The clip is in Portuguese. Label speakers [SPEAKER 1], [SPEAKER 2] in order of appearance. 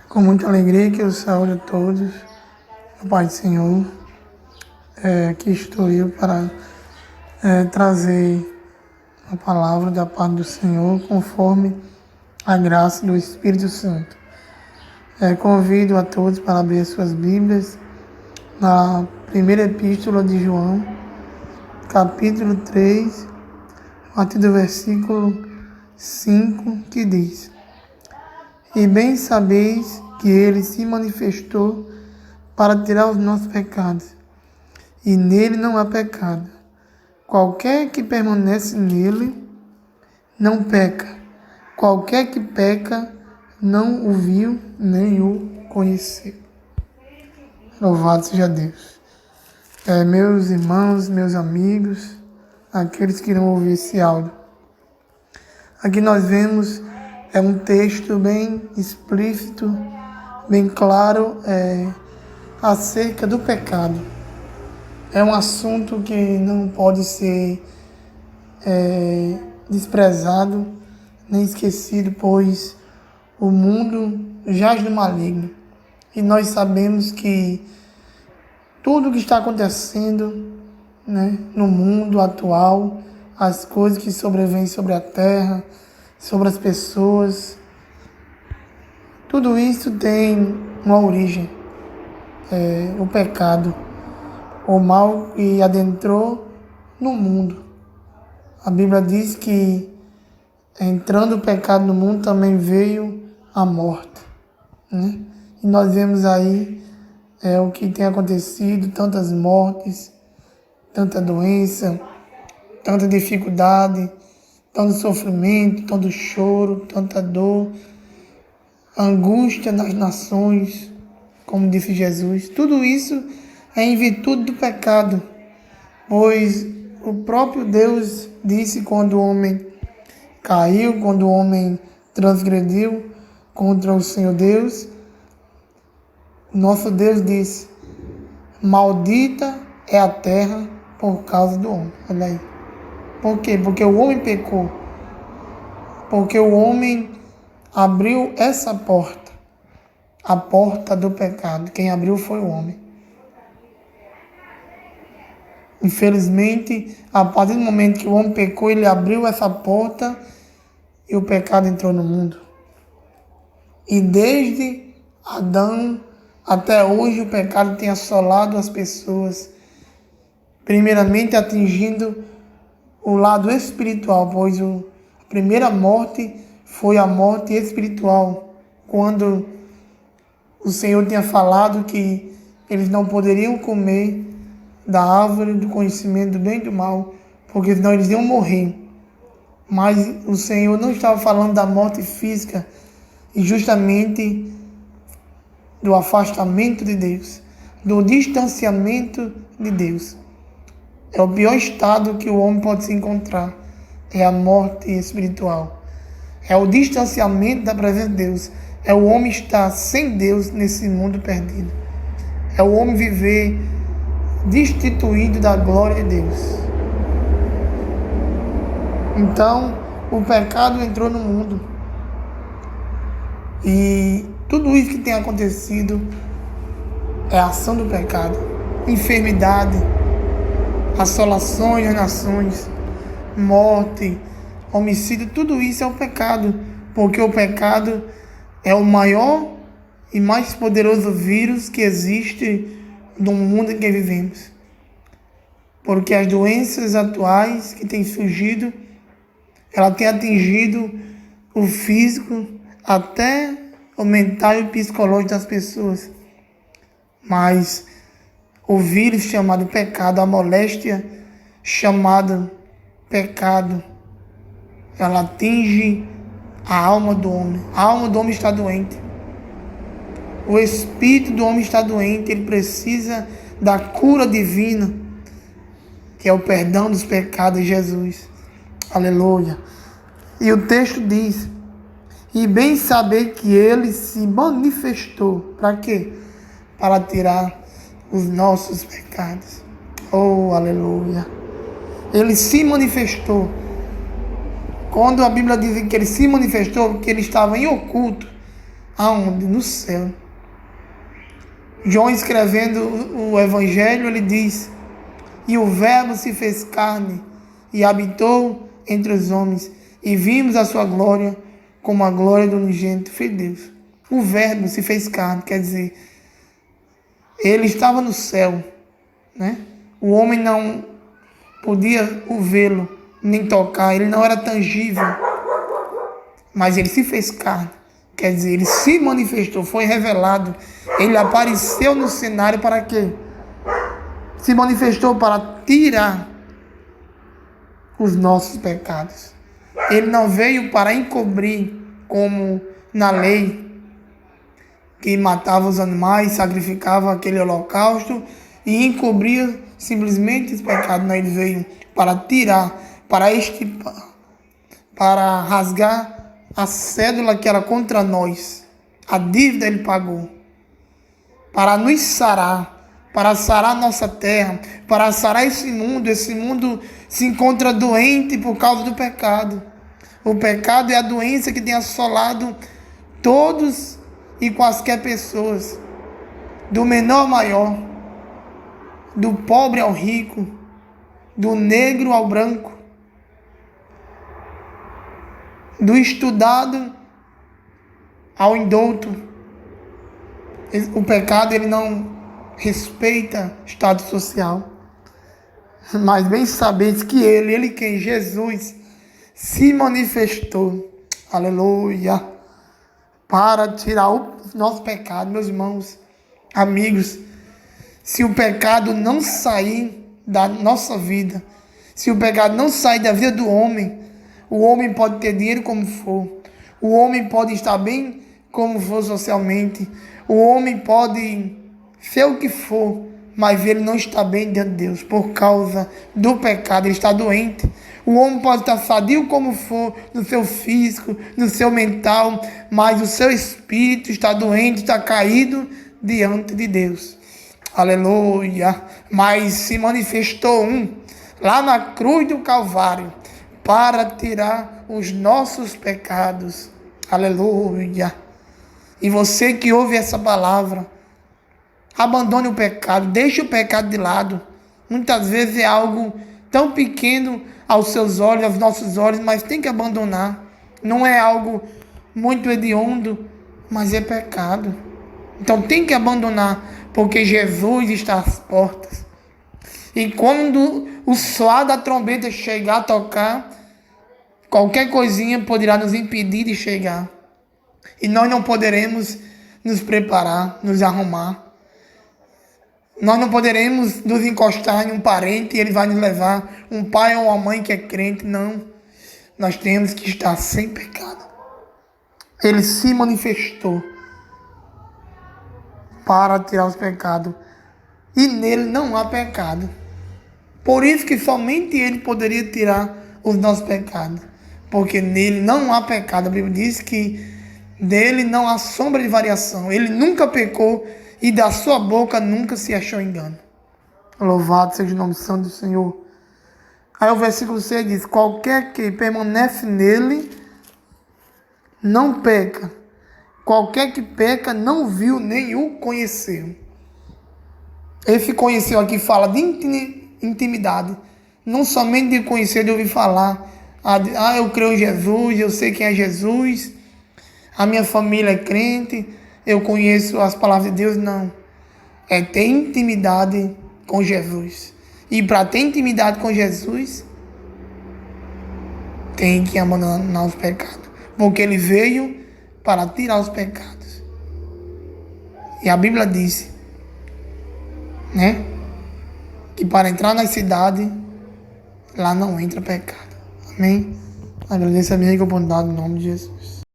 [SPEAKER 1] Com muita alegria que eu saúdo a todos, a paz do Senhor. Aqui estou eu para trazer a palavra da parte do Senhor conforme a graça do Espírito Santo. Convido a todos para abrir as suas Bíblias na primeira epístola de João, capítulo 3, a partir do versículo 5, que diz: E bem sabeis que ele se manifestou para tirar os nossos pecados, e nele não há pecado. Qualquer que permanece nele não peca. Qualquer que peca não o viu nem o conheceu. Louvado seja Deus. Meus irmãos, meus amigos, aqueles que irão ouvir esse áudio. Aqui nós vemos um texto bem explícito, bem claro, acerca do pecado. É um assunto que não pode ser desprezado nem esquecido, pois o mundo jaz no maligno. E nós sabemos que tudo o que está acontecendo, no mundo atual, as coisas que sobrevêm sobre a terra, sobre as pessoas, tudo isso tem uma origem, o pecado, o mal que adentrou no mundo. A Bíblia diz que entrando o pecado no mundo também veio a morte, E nós vemos aí o que tem acontecido, tantas mortes, tanta doença, tanta dificuldade, tanto sofrimento, tanto choro, tanta dor, angústia nas nações, como disse Jesus. Tudo isso é em virtude do pecado, pois o próprio Deus disse quando o homem caiu, quando o homem transgrediu contra o Senhor Deus, nosso Deus disse: maldita é a terra por causa do homem. Olha aí. Por quê? Porque o homem pecou. Porque o homem abriu essa porta. A porta do pecado. Quem abriu foi o homem. Infelizmente, a partir do momento que o homem pecou, ele abriu essa porta e o pecado entrou no mundo. E desde Adão até hoje o pecado tem assolado as pessoas. Primeiramente atingindo o lado espiritual, pois a primeira morte foi a morte espiritual, quando o Senhor tinha falado que eles não poderiam comer da árvore do conhecimento do bem e do mal, porque senão eles iam morrer. Mas o Senhor não estava falando da morte física, e justamente do afastamento de Deus, do distanciamento de Deus. É o pior estado que o homem pode se encontrar. É a morte espiritual. É o distanciamento da presença de Deus. É o homem estar sem Deus nesse mundo perdido. É o homem viver destituído da glória de Deus. Então, o pecado entrou no mundo. E tudo isso que tem acontecido é a ação do pecado. Enfermidade, assolações nas nações, morte, homicídio, tudo isso é o pecado, porque o pecado é o maior e mais poderoso vírus que existe no mundo em que vivemos. Porque as doenças atuais que têm surgido, ela tem atingido o físico, até o mental e o psicológico das pessoas. Mas o vírus chamado pecado, a moléstia chamada pecado, ela atinge a alma do homem. A alma do homem está doente. O espírito do homem está doente. Ele precisa da cura divina, que é o perdão dos pecados de Jesus. Aleluia. E o texto diz: e bem saber que ele se manifestou. Para quê? Para tirar os nossos pecados. Oh, aleluia. Ele se manifestou. Quando a Bíblia diz que ele se manifestou, que ele estava em oculto, Aonde? No céu. João, escrevendo o Evangelho, ele diz: e o Verbo se fez carne e habitou entre os homens, e vimos a sua glória como a glória do unigênito Filho de Deus. O Verbo se fez carne, quer dizer, ele estava no céu, né? O homem não podia o vê-lo, nem tocar, ele não era tangível, mas ele se fez carne, quer dizer, ele se manifestou, foi revelado, ele apareceu no cenário para quê? Se manifestou para tirar os nossos pecados. Ele não veio para encobrir, como na lei, que matava os animais, sacrificava aquele holocausto e encobria simplesmente os pecados. Não, ele veio para tirar, para extirpar, para rasgar a cédula que era contra nós. A dívida ele pagou. Para nos sarar, para sarar nossa terra, para sarar esse mundo. Esse mundo se encontra doente por causa do pecado. O pecado é a doença que tem assolado todos e quaisquer pessoas, do menor ao maior, do pobre ao rico, do negro ao branco, do estudado ao indouto. O pecado, ele não respeita estado social, mas bem sabeis que ele quem? Jesus, se manifestou, aleluia, para tirar o nosso pecado. Meus irmãos, amigos, se o pecado não sair da nossa vida, se o pecado não sair da vida do homem, o homem pode ter dinheiro como for, o homem pode estar bem como for socialmente, o homem pode ser o que for, mas ele não está bem diante de Deus por causa do pecado, ele está doente. O homem pode estar sadio como for, no seu físico, no seu mental, mas o seu espírito está doente, está caído diante de Deus. Aleluia. Mas se manifestou lá na cruz do Calvário para tirar os nossos pecados. Aleluia. E você que ouve essa palavra, abandone o pecado, deixe o pecado de lado. Muitas vezes é algo tão pequeno aos seus olhos, aos nossos olhos, mas tem que abandonar. Não é algo muito hediondo, mas é pecado. Então tem que abandonar, porque Jesus está às portas. E quando o soar da trombeta chegar a tocar, qualquer coisinha poderá nos impedir de chegar. E nós não poderemos nos preparar, nos arrumar. Nós não poderemos nos encostar em um parente e ele vai nos levar, um pai ou uma mãe que é crente. Não. Nós temos que estar sem pecado. Ele se manifestou para tirar os pecados. E nele não há pecado. Por isso que somente ele poderia tirar os nossos pecados. Porque nele não há pecado. A Bíblia diz que dele não há sombra de variação. Ele nunca pecou e da sua boca nunca se achou engano. Louvado seja o nome santo do Senhor. Aí o versículo 6 diz: qualquer que permanece nele não peca. Qualquer que peca não viu nem o conheceu. Esse conheceu aqui fala de intimidade. Não somente de conhecer, de ouvir falar. Eu creio em Jesus, eu sei quem é Jesus. A minha família é crente, eu conheço as palavras de Deus. Não. É ter intimidade com Jesus. E para ter intimidade com Jesus, tem que abandonar os pecados. Porque ele veio para tirar os pecados. E a Bíblia diz, né, que para entrar na cidade, lá não entra pecado. Amém? Agradeço a minha oportunidade em nome de Jesus.